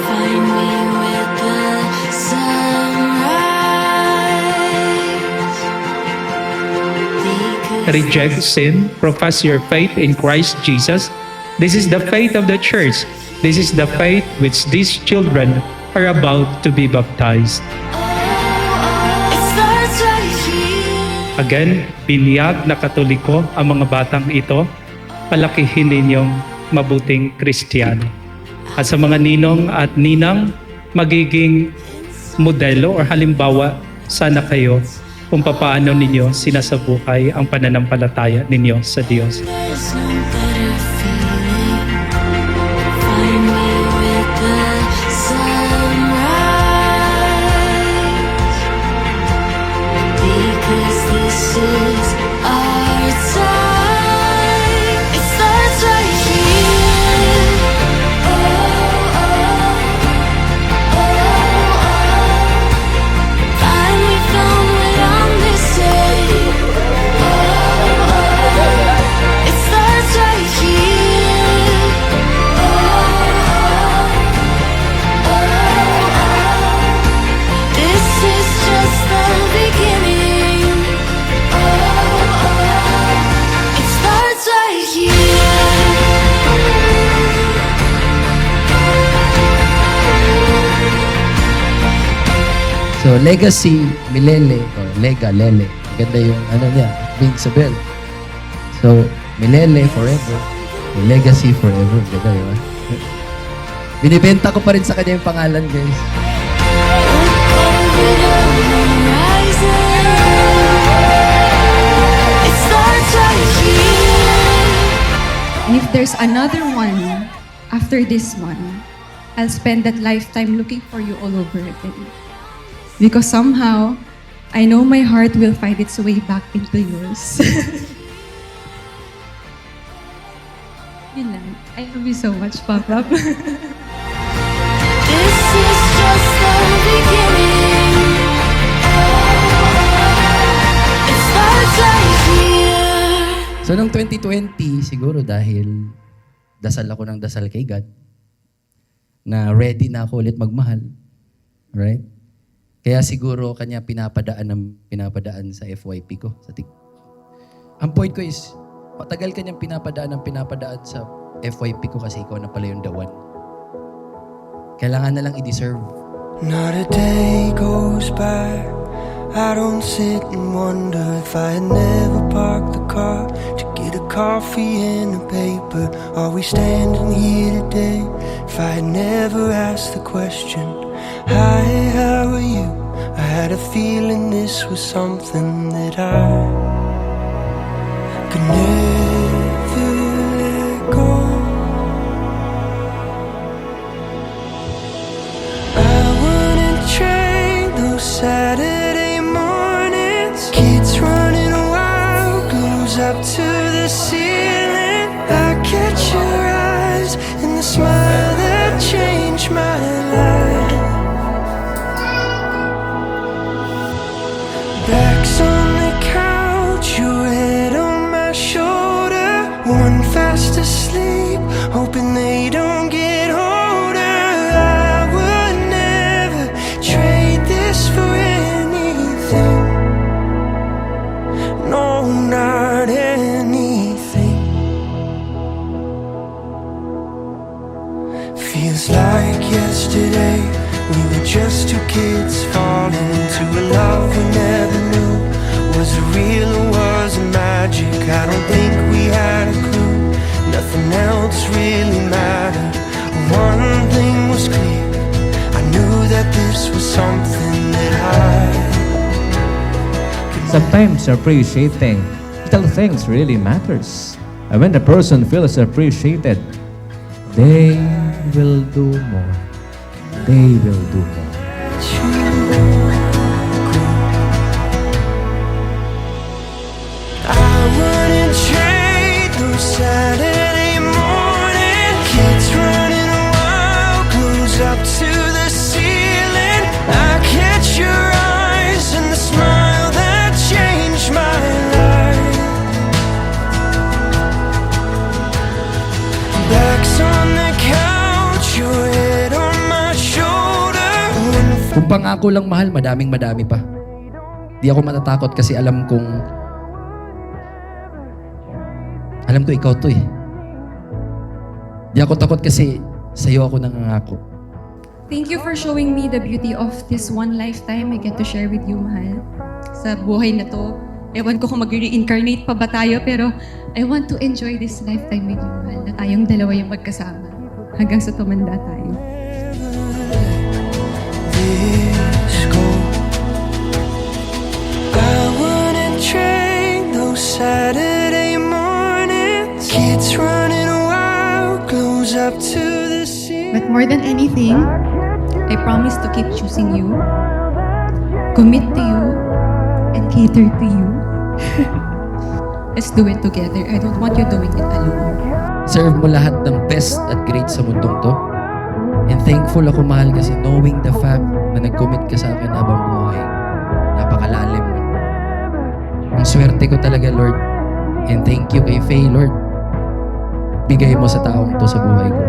Find me with the sunrise. Reject sin, profess your faith in Christ Jesus. This is the faith of the church. This is the faith which these children are about to be baptized. It starts right here. Again, biniyag na Katoliko ang mga batang ito. Palakihin ninyong mabuting Kristiyano. At sa mga ninong at ninang, magiging modelo o halimbawa sana kayo kung papaano ninyo sinasabuhay ang pananampalataya ninyo sa Diyos. There's no better feeling. Find me with the sunrise. Because this is our time. It starts right here. Oh, oh, oh, oh. Finally found what I'm missing. Oh, oh. It starts right here. Oh, oh, oh. This is just the beginning. Oh, oh. It starts right here. So, Legacy Milele or Lega Lele. Ganda yung ano niya, Bing Isabel. So, Milele forever, Legacy forever. Ganda, di ba? Binibenta ko pa rin sa kanya yung pangalan, guys. It starts right here. And if there's another one after this one, I'll spend that lifetime looking for you all over again. Because somehow, I know my heart will find its way back into yours. Yun lang. I love you so much, Papa. This is just the beginning. It starts right here. So, noong 2020, siguro dahil dasal ako ng dasal kay God, na ready na ako ulit magmahal. Right? Kaya siguro kanya pinapadaan sa FYP ko. Ang point ko is, matagal kanyang pinapadaan sa FYP ko kasi ikaw na pala yung the one. Kailangan na lang i-deserve. Not a day goes by I don't sit and wonder if I had never parked the car to get a coffee and a paper. Are we standing here today if I had never asked the question, hi, how are you? I had a feeling this was something that I could never let go. I wouldn't trade those Saturday mornings, kids running wild, goes up to the ceiling. I catch your eyes and the smile that changed my life. Back's on the couch, your head on my shoulder, one fast asleep, hoping they don't get older. I would never trade this for anything. No, not anything. Feels like yesterday we were just two kids falling into a love we never knew. Was it real or was it magic? I don't think we had a clue. Nothing else really mattered. One thing was clear, I knew that this was something that Sometimes appreciating little things really matters. And when the person feels appreciated, they will do more. They will do more. I wouldn't trade those Saturday morning, kids running wild, goes up to the ceiling. I catch your eyes and the smile that changed my life. Back's on the couch, Kung pangako lang mahal, madaming-madami pa. Di ako matatakot kasi alam ko ikaw to eh. Di ako takot kasi sa'yo ako nangangako. Thank you for showing me the beauty of this one lifetime I get to share with you, mahal. Sa buhay na to, ewan ko kung mag-reincarnate pa ba tayo, pero I want to enjoy this lifetime with you, mahal, na tayong dalawa yung magkasama hanggang sa tumanda tayo. This go. I wouldn't trade those Saturday mornings. Kids running wild, close up to the sea. But more than anything, I promise to keep choosing you, commit to you, and cater to you. Let's do it together. I don't want you doing it alone. Serve mo lahat ng best at great sa mundong to. And thankful ako, mahal, kasi knowing the fact na nag-commit ka sa akin habang buhay, napakalalim. Ang swerte ko talaga, Lord. And thank you kay Faye, Lord. Bigay mo sa taong to sa buhay ko.